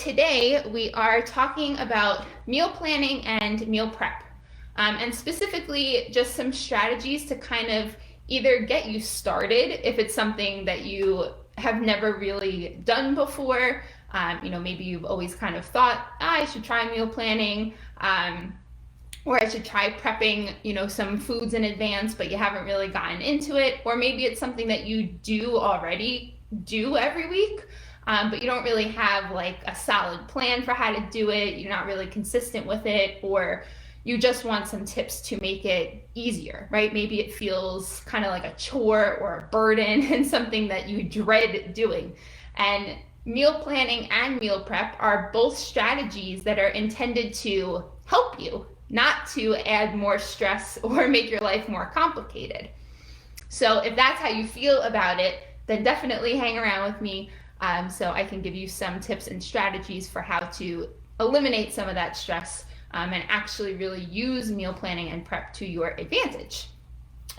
today we are talking about meal planning and meal prep, and specifically just some strategies to kind of either get you started if it's something that you have never really done before. Maybe you've always kind of thought, I should try meal planning, or I should try prepping, some foods in advance, but you haven't really gotten into it. Or maybe it's something that you do already do every week, but you don't really have like a solid plan for how to do it. You're not really consistent with it, or you just want some tips to make it easier, right? Maybe it feels kind of like a chore or a burden and something that you dread doing. And meal planning and meal prep are both strategies that are intended to help you, not to add more stress or make your life more complicated. So if that's how you feel about it, then definitely hang around with me, so I can give you some tips and strategies for how to eliminate some of that stress, and actually really use meal planning and prep to your advantage.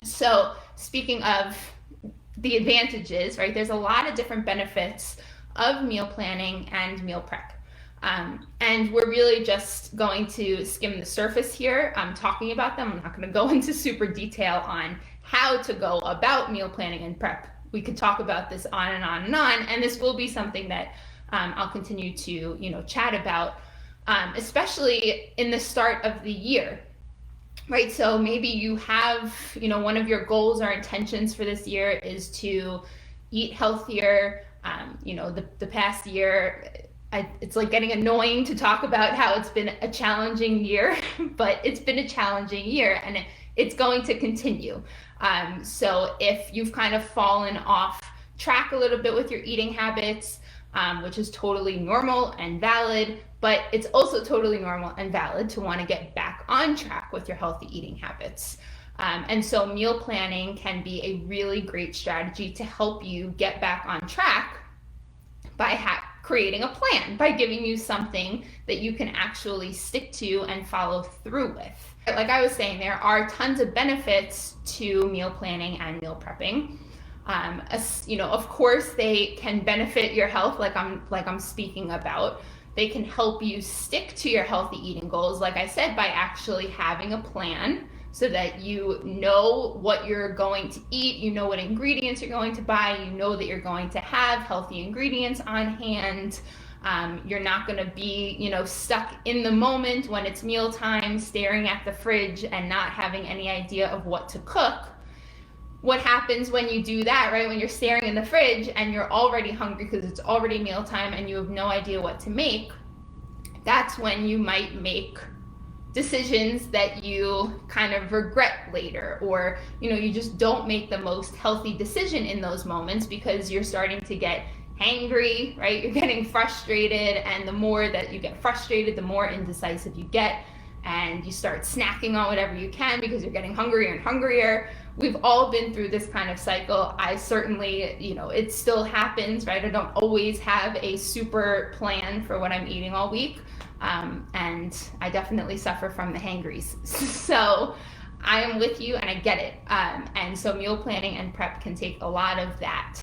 So speaking of the advantages, right, there's a lot of different benefits of meal planning and meal prep. And we're really just going to skim the surface here. I'm talking about them. I'm not going to go into super detail on how to go about meal planning and prep. We could talk about this on and on and on, and this will be something that I'll continue to chat about, especially in the start of the year, right? So maybe you have one of your goals or intentions for this year is to eat healthier. The past year, it's like getting annoying to talk about how it's been a challenging year, but it's been a challenging year, and it's going to continue. So if you've kind of fallen off track a little bit with your eating habits, which is totally normal and valid, but it's also totally normal and valid to want to get back on track with your healthy eating habits. And so meal planning can be a really great strategy to help you get back on track by creating a plan, by giving you something that you can actually stick to and follow through with. Like I was saying, there are tons of benefits to meal planning and meal prepping. Of course, they can benefit your health, like I'm speaking about. They can help you stick to your healthy eating goals, like I said, by actually having a plan so that you know what you're going to eat, you know what ingredients you're going to buy, you know that you're going to have healthy ingredients on hand. You're not going to be, stuck in the moment when it's mealtime, staring at the fridge and not having any idea of what to cook. What happens when you do that, right? When you're staring in the fridge and you're already hungry because it's already mealtime and you have no idea what to make, that's when you might make decisions that you kind of regret later, or you just don't make the most healthy decision in those moments because you're starting to get hangry, right? You're getting frustrated, and the more that you get frustrated, the more indecisive you get, and you start snacking on whatever you can because you're getting hungrier and hungrier. We've all been through this kind of cycle. I certainly, it still happens, right? I don't always have a super plan for what I'm eating all week. And I definitely suffer from the hangries. So I am with you and I get it. And so meal planning and prep can take a lot of that,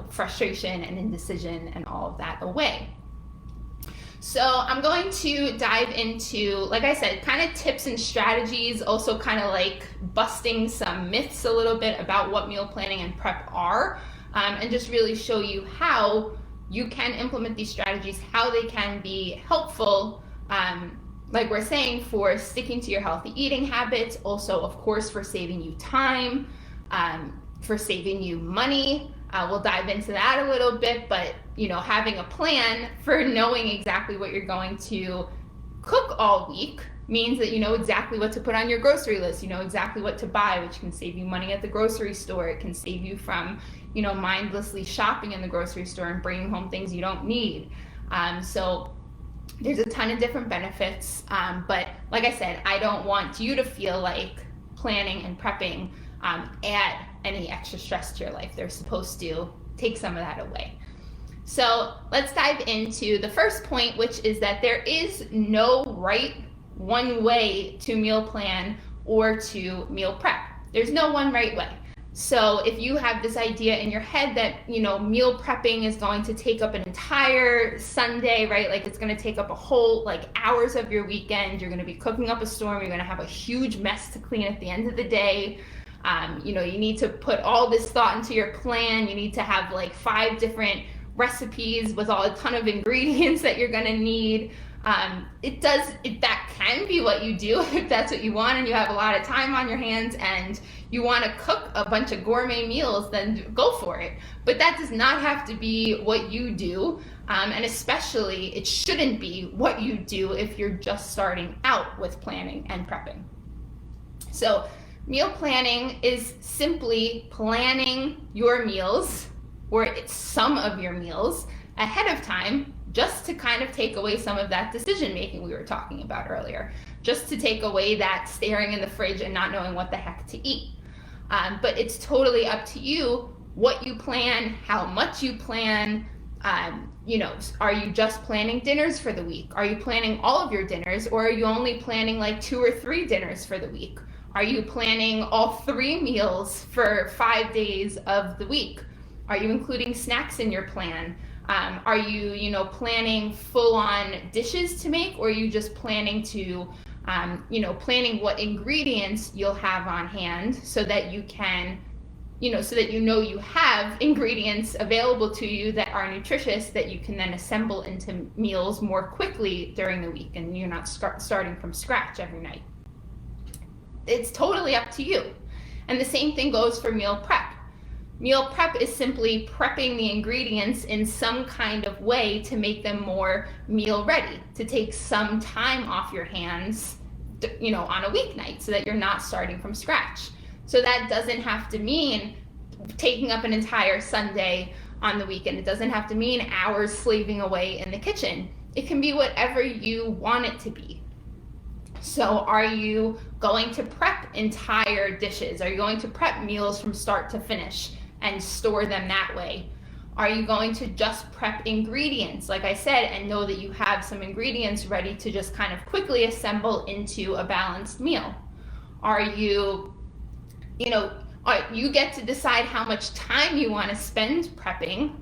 frustration and indecision and all of that away. So I'm going to dive into, like I said, kind of tips and strategies, also kind of like busting some myths a little bit about what meal planning and prep are, and just really show you how you can implement these strategies, how they can be helpful, like we're saying, for sticking to your healthy eating habits, also, of course, for saving you time, for saving you money. We'll dive into that a little bit, but having a plan for knowing exactly what you're going to cook all week means that you know exactly what to put on your grocery list, you know exactly what to buy, which can save you money at the grocery store. It can save you from mindlessly shopping in the grocery store and bringing home things you don't need. So there's a ton of different benefits, but like I said, I don't want you to feel like planning and prepping add any extra stress to your life. They're supposed to take some of that away. So let's dive into the first point, which is that there is no right one way to meal plan or to meal prep. There's no one right way. So if you have this idea in your head that, meal prepping is going to take up an entire Sunday, right? Like it's going to take up a whole hours of your weekend. You're going to be cooking up a storm. You're going to have a huge mess to clean at the end of the day. You need to put all this thought into your plan. You need to have 5 different recipes with a ton of ingredients that you're going to need. That can be what you do if that's what you want and you have a lot of time on your hands and you want to cook a bunch of gourmet meals, then go for it. But that does not have to be what you do, and especially it shouldn't be what you do if you're just starting out with planning and prepping. So meal planning is simply planning your meals, or some of your meals, ahead of time, just to kind of take away some of that decision making we were talking about earlier, just to take away that staring in the fridge and not knowing what the heck to eat. But it's totally up to you what you plan, how much you plan. Are you just planning dinners for the week? Are you planning all of your dinners, or are you only planning 2 or 3 dinners for the week? Are you planning all 3 meals for 5 days of the week? Are you including snacks in your plan? Are you, planning full-on dishes to make, or are you just planning to, planning what ingredients you'll have on hand so that you can, so that you have ingredients available to you that are nutritious that you can then assemble into meals more quickly during the week, and you're not starting from scratch every night. It's totally up to you. And the same thing goes for meal prep. Meal prep is simply prepping the ingredients in some kind of way to make them more meal ready, to take some time off your hands, on a weeknight so that you're not starting from scratch. So that doesn't have to mean taking up an entire Sunday on the weekend. It doesn't have to mean hours slaving away in the kitchen. It can be whatever you want it to be. So are you going to prep entire dishes? Are you going to prep meals from start to finish and store them that way? Are you going to just prep ingredients, like I said, and know that you have some ingredients ready to just kind of quickly assemble into a balanced meal? Are you, you get to decide how much time you want to spend prepping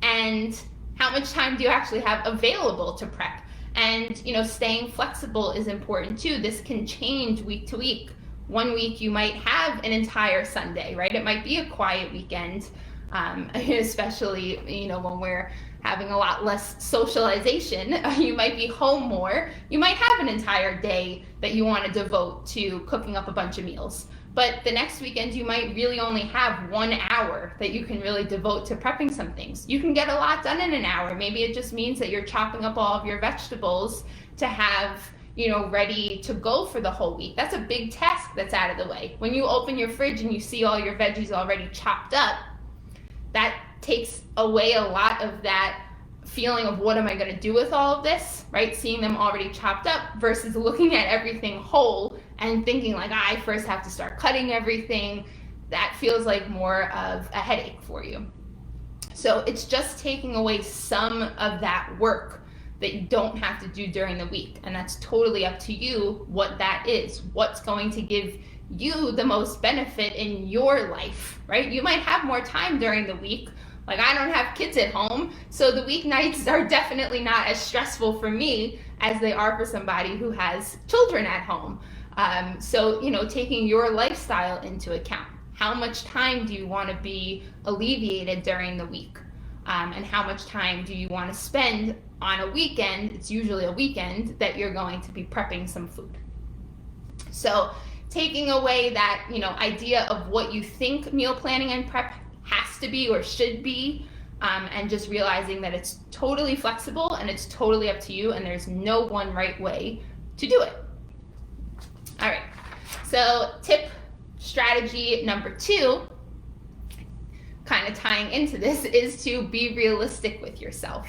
and how much time do you actually have available to prep? And, staying flexible is important too. This can change week to week. One week you might have an entire Sunday, right? It might be a quiet weekend, especially, when we're having a lot less socialization. You might be home more. You might have an entire day that you want to devote to cooking up a bunch of meals. But the next weekend, you might really only have 1 hour that you can really devote to prepping some things. You can get a lot done in an hour. Maybe it just means that you're chopping up all of your vegetables to have, ready to go for the whole week. That's a big task that's out of the way. When you open your fridge and you see all your veggies already chopped up, that takes away a lot of that feeling of what am I going to do with all of this, right? Seeing them already chopped up versus looking at everything whole and thinking I first have to start cutting everything. That feels like more of a headache for you. So it's just taking away some of that work that you don't have to do during the week. And that's totally up to you what that is, what's going to give you the most benefit in your life, right? You might have more time during the week. I don't have kids at home, so the weeknights are definitely not as stressful for me as they are for somebody who has children at home. So, taking your lifestyle into account. How much time do you want to be alleviated during the week? And how much time do you want to spend on a weekend? It's usually a weekend that you're going to be prepping some food. So taking away that, idea of what you think meal planning and prep has to be or should be, and just realizing that it's totally flexible and it's totally up to you and there's no one right way to do it. All right, so strategy number 2, kind of tying into this, is to be realistic with yourself.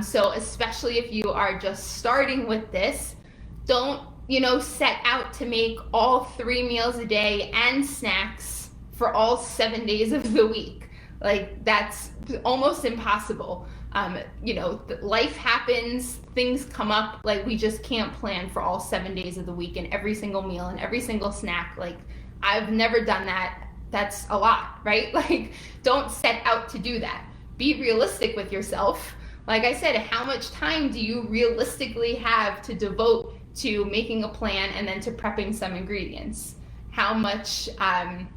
So especially if you are just starting with this, don't, set out to make all 3 meals a day and snacks for all 7 days of the week. That's almost impossible. Life happens, things come up, we just can't plan for all 7 days of the week and every single meal and every single snack. I've never done that that's a lot, right? Like, don't set out to do that. Be realistic with yourself. Like I said, how much time do you realistically have to devote to making a plan and then to prepping some ingredients? How much, how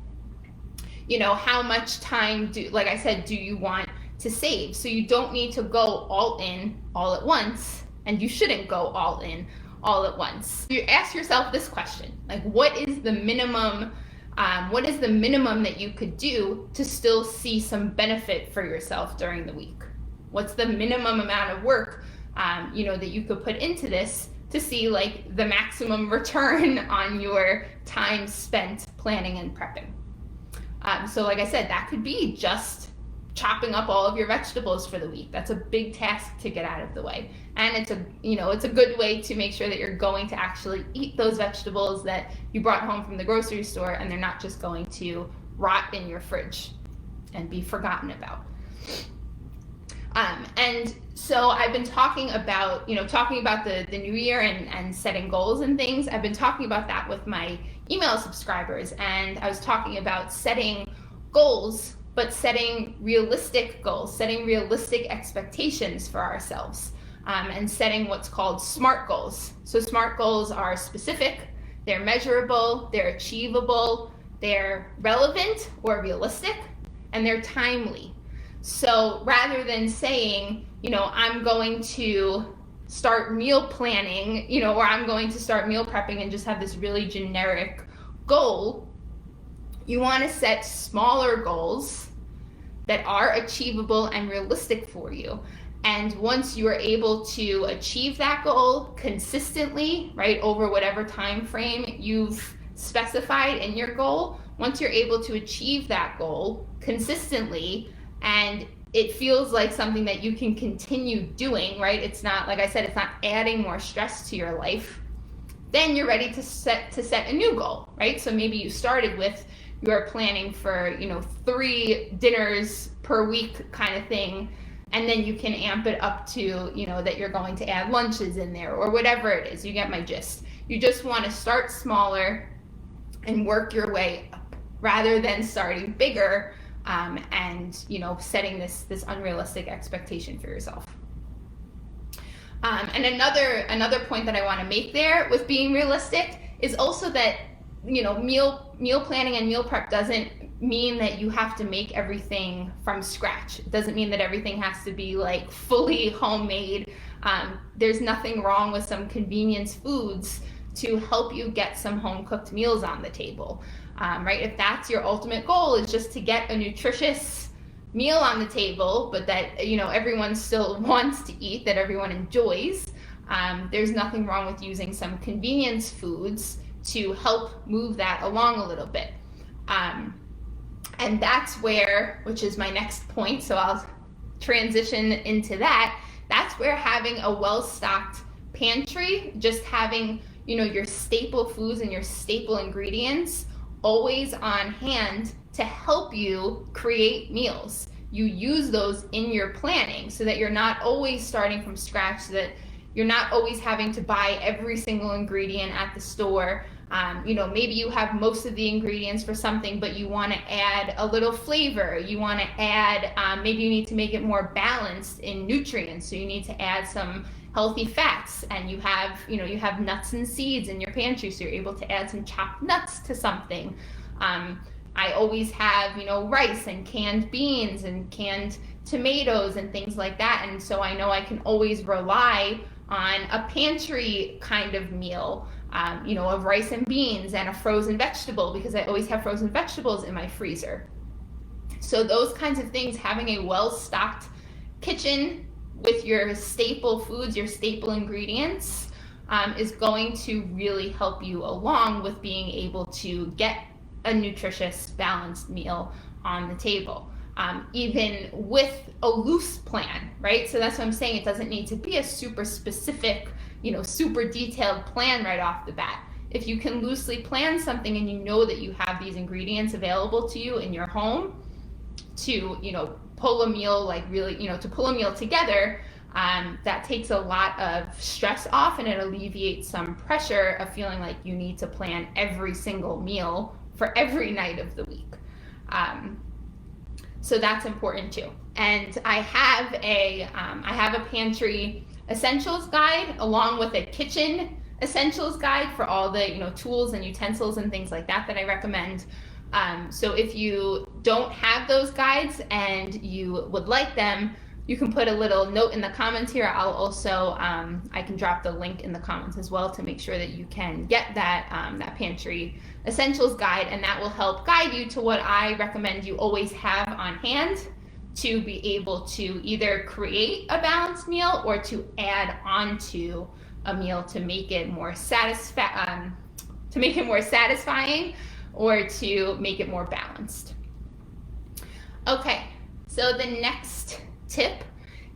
much time like I said, do you want to save? So you don't need to go all in all at once, and you shouldn't go all in all at once. You ask yourself this question, like, what is the minimum that you could do to still see some benefit for yourself during the week? What's the minimum amount of work, that you could put into this to see like the maximum return on your time spent planning and prepping? So like I said, that could be just chopping up all of your vegetables for the week. That's a big task to get out of the way. And it's a good way to make sure that you're going to actually eat those vegetables that you brought home from the grocery store, and they're not just going to rot in your fridge and be forgotten about. And so I've been talking about the new year and setting goals and things. I've been talking about that with my email subscribers, and I was talking about setting goals, but setting realistic goals, setting realistic expectations for ourselves, and setting what's called SMART goals. So SMART goals are specific, they're measurable, they're achievable, they're relevant or realistic, and they're timely. So rather than saying, I'm going to start meal planning, or I'm going to start meal prepping and just have this really generic goal, you want to set smaller goals that are achievable and realistic for you. And once you are able to achieve that goal consistently, right, over whatever time frame you've specified in your goal, once you're able to achieve that goal consistently, and it feels like something that you can continue doing, right? It's not, like I said, it's not adding more stress to your life. Then you're ready to set a new goal, right? So maybe you started with you're planning for, 3 dinners per week kind of thing, and then you can amp it up to, that you're going to add lunches in there or whatever it is. You get my gist. You just want to start smaller and work your way up rather than starting bigger. And setting this unrealistic expectation for yourself. And another point that I want to make there with being realistic is also that meal planning and meal prep doesn't mean that you have to make everything from scratch. It doesn't mean that everything has to be like fully homemade. There's nothing wrong with some convenience foods to help you get some home cooked meals on the table. Right? If that's your ultimate goal, is just to get a nutritious meal on the table, but that everyone still wants to eat, that everyone enjoys, there's nothing wrong with using some convenience foods to help move that along a little bit. And that's where, which is my next point, so I'll transition into that. That's where having a well-stocked pantry, just having your staple foods and your staple ingredients always on hand to help you create meals. You use those in your planning so that you're not always starting from scratch, so that you're not always having to buy every single ingredient at the store. Maybe you have most of the ingredients for something, but you want to add a little flavor. You want to add, maybe you need to make it more balanced in nutrients, so you need to add some healthy fats, and you have nuts and seeds in your pantry, so you're able to add some chopped nuts to something. I always have rice and canned beans and canned tomatoes and things like that, and so I know I can always rely on a pantry kind of meal, of rice and beans and a frozen vegetable, because I always have frozen vegetables in my freezer. So those kinds of things, having a well-stocked kitchen with your staple foods, your staple ingredients, is going to really help you along with being able to get a nutritious, balanced meal on the table. Even with a loose plan, right? So that's what I'm saying. It doesn't need to be a super specific, super detailed plan right off the bat. If you can loosely plan something and you know that you have these ingredients available to you in your home to, pull a meal, to pull a meal together, that takes a lot of stress off, and it alleviates some pressure of feeling like you need to plan every single meal for every night of the week. So that's important too. And I have a pantry essentials guide along with a kitchen essentials guide for all the tools and utensils and things like that I recommend. So if you don't have those guides and you would like them, you can put a little note in the comments here. I'll also I can drop the link in the comments as well to make sure that you can get that pantry essentials guide, and that will help guide you to what I recommend you always have on hand to be able to either create a balanced meal or to add on to a meal to make it more satisfying or to make it more balanced. Okay, so the next tip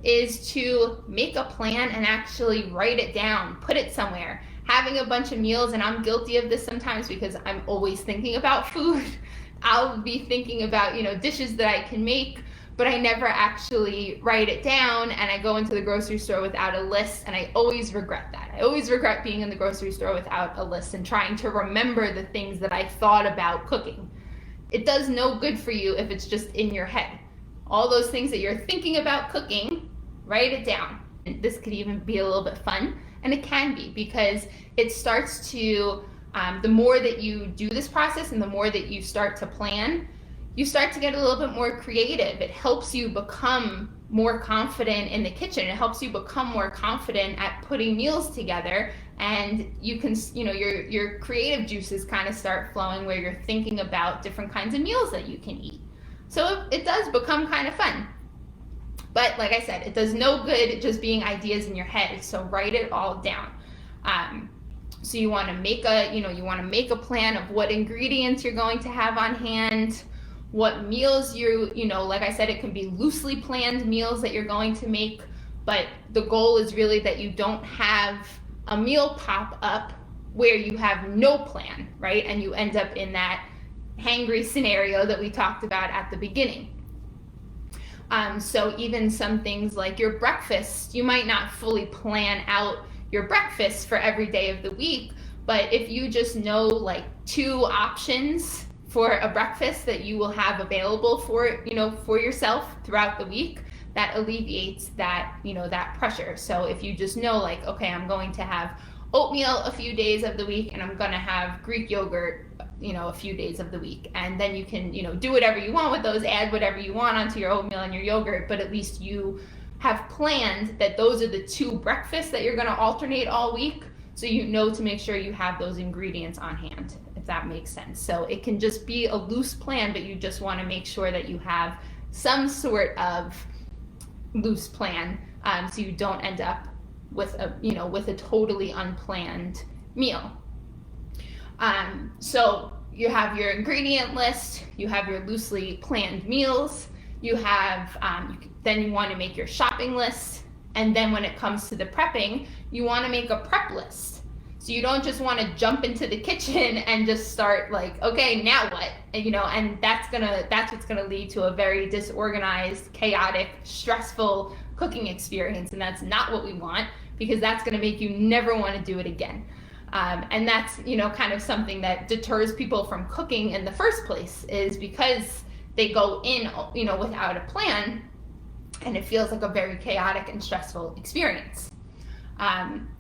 is to make a plan and actually write it down, put it somewhere. Having a bunch of meals, and I'm guilty of this sometimes because I'm always thinking about food. I'll be thinking about dishes that I can make, but I never actually write it down, and I go into the grocery store without a list, and I always regret that. I always regret being in the grocery store without a list and trying to remember the things that I thought about cooking. It does no good for you if it's just in your head. All those things that you're thinking about cooking, write it down. And this could even be a little bit fun, and it can be, because it starts to, the more that you do this process and the more that you start to plan, you start to get a little bit more creative. It helps you become more confident in the kitchen. It helps you become more confident at putting meals together, and you can, your creative juices kind of start flowing where you're thinking about different kinds of meals that you can eat. So it does become kind of fun. But like I said, it does no good just being ideas in your head. So write it all down. So you want to make a plan of what ingredients you're going to have on hand, what meals like I said, it can be loosely planned meals that you're going to make, but the goal is really that you don't have a meal pop up where you have no plan, right? And you end up in that hangry scenario that we talked about at the beginning. So even some things like your breakfast, you might not fully plan out your breakfast for every day of the week, but if you just know like 2 options for a breakfast that you will have available for yourself throughout the week, that alleviates that that pressure. So if you just know, like, okay, I'm going to have oatmeal a few days of the week and I'm going to have Greek yogurt a few days of the week, and then you can do whatever you want with those, add whatever you want onto your oatmeal and your yogurt, but at least you have planned that those are the 2 breakfasts that you're going to alternate all week, so to make sure you have those ingredients on hand, if that makes sense. So it can just be a loose plan, but you just want to make sure that you have some sort of loose plan, so you don't end up with a totally unplanned meal. So you have your ingredient list, you have your loosely planned meals, you have, then you want to make your shopping list, and then when it comes to the prepping, you want to make a prep list. So you don't just want to jump into the kitchen and just start like, okay, now what? And that's what's gonna lead to a very disorganized, chaotic, stressful cooking experience, and that's not what we want, because that's gonna make you never want to do it again. And that's, kind of something that deters people from cooking in the first place, is because they go in, without a plan, and it feels like a very chaotic and stressful experience.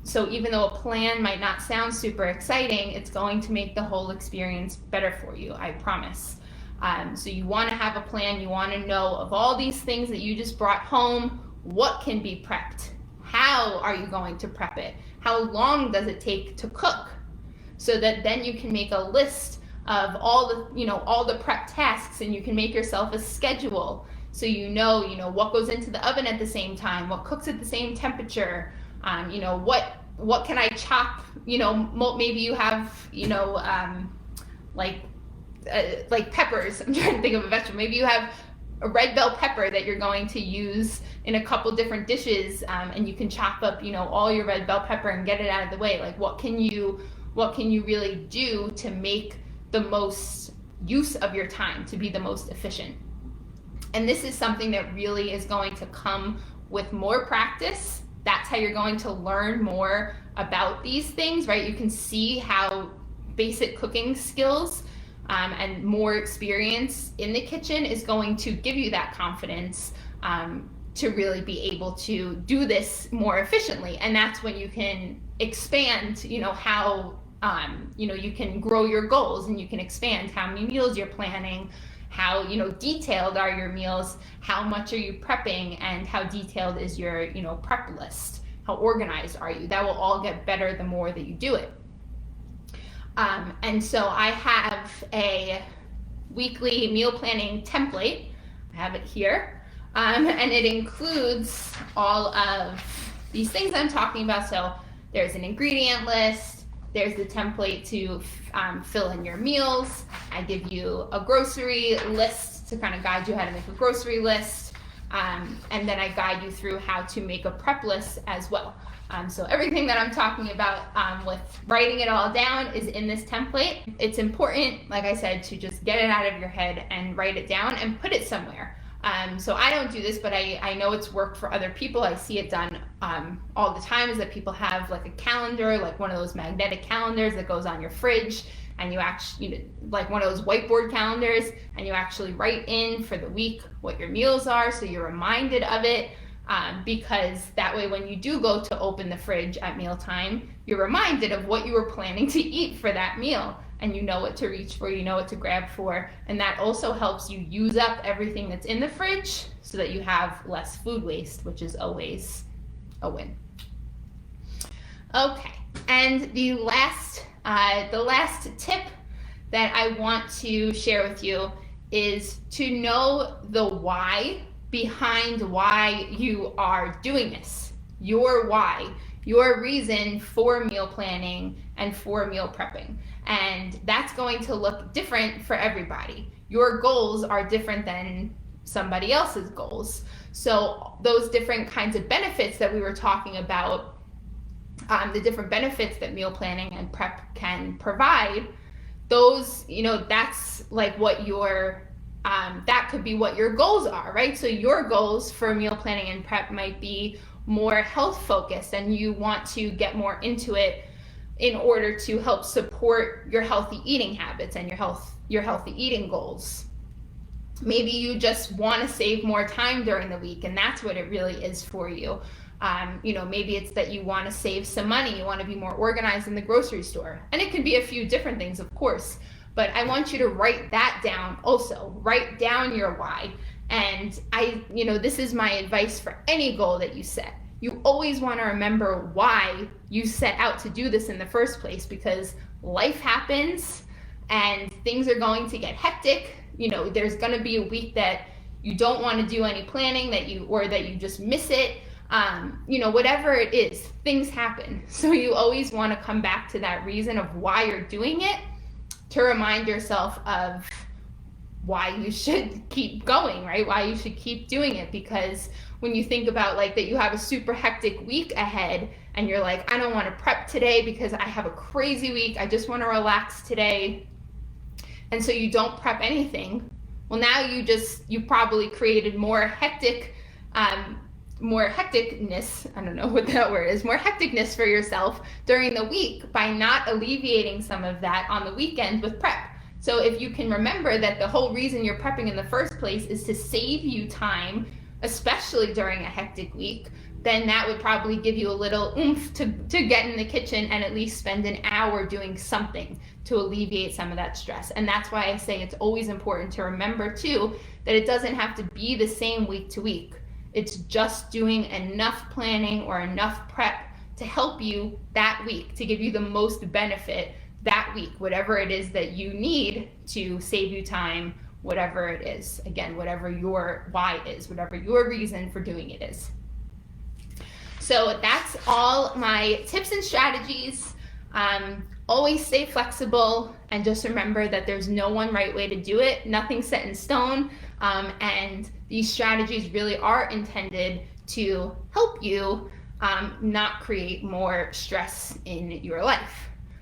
So even though a plan might not sound super exciting, it's going to make the whole experience better for you, I promise. So you want to have a plan. You want to know, of all these things that you just brought home, what can be prepped? How are you going to prep it? How long does it take to cook? So that then you can make a list of all the prep tasks, and you can make yourself a schedule, so what goes into the oven at the same time, what cooks at the same temperature, what can I chop, maybe you have, like peppers. I'm trying to think of a vegetable. Maybe you have a red bell pepper that you're going to use in a couple different dishes, and you can chop up, all your red bell pepper and get it out of the way. Like, what can you really do to make the most use of your time, to be the most efficient? And this is something that really is going to come with more practice. That's how you're going to learn more about these things, right? You can see how basic cooking skills and more experience in the kitchen is going to give you that confidence to really be able to do this more efficiently. And that's when you can expand, how, you can grow your goals, and you can expand how many meals you're planning, how, detailed are your meals, how much are you prepping, and how detailed is your, prep list, how organized are you. That will all get better the more that you do it. And so I have a weekly meal planning template. I have it here. And it includes all of these things I'm talking about. So there's an ingredient list, there's the template to fill in your meals. I give you a grocery list to kind of guide you how to make a grocery list. And then I guide you through how to make a prep list as well. So everything that I'm talking about with writing it all down is in this template. It's important, like I said, to just get it out of your head and write it down and put it somewhere. So I don't do this, but I know it's worked for other people. I see it done all the time, is that people have like a calendar, like one of those magnetic calendars that goes on your fridge, and you actually, like one of those whiteboard calendars, and you actually write in for the week what your meals are, so you're reminded of it. Because that way when you do go to open the fridge at mealtime, you're reminded of what you were planning to eat for that meal, and you know what to reach for, you know what to grab for, and that also helps you use up everything that's in the fridge so that you have less food waste, which is always a win. Okay, and the last tip that I want to share with you is to know the why behind why you are doing this. Your why, your reason for meal planning and for meal prepping. And that's going to look different for everybody. Your goals are different than somebody else's goals. So those different kinds of benefits that we were talking about, the different benefits that meal planning and prep can provide, those, that's like what your that could be what your goals are, right? So your goals for meal planning and prep might be more health focused, and you want to get more into it in order to help support your healthy eating habits and your healthy eating goals. Maybe you just want to save more time during the week, and that's what it really is for you. Maybe it's that you want to save some money, you want to be more organized in the grocery store. And it could be a few different things, of course. But I want you to write that down also. Write down your why. And this is my advice for any goal that you set. You always want to remember why you set out to do this in the first place, because life happens and things are going to get hectic. There's going to be a week that you don't want to do any planning, that you just miss it. Whatever it is, things happen. So you always want to come back to that reason of why you're doing it, to remind yourself of why you should keep going, right? Why you should keep doing it. Because when you think about like that you have a super hectic week ahead and you're like, I don't want to prep today because I have a crazy week, I just want to relax today. And so you don't prep anything. Well, now you probably created more hecticness, I don't know what that word is, more hecticness for yourself during the week by not alleviating some of that on the weekend with prep. So if you can remember that the whole reason you're prepping in the first place is to save you time, especially during a hectic week, then that would probably give you a little oomph to get in the kitchen and at least spend an hour doing something to alleviate some of that stress. And that's why I say it's always important to remember too, that it doesn't have to be the same week to week. It's just doing enough planning or enough prep to help you that week, to give you the most benefit that week, whatever it is that you need to save you time, whatever it is. Again, whatever your why is, whatever your reason for doing it is. So that's all my tips and strategies. Always stay flexible, and just remember that there's no one right way to do it. Nothing's set in stone. And these strategies really are intended to help you not create more stress in your life.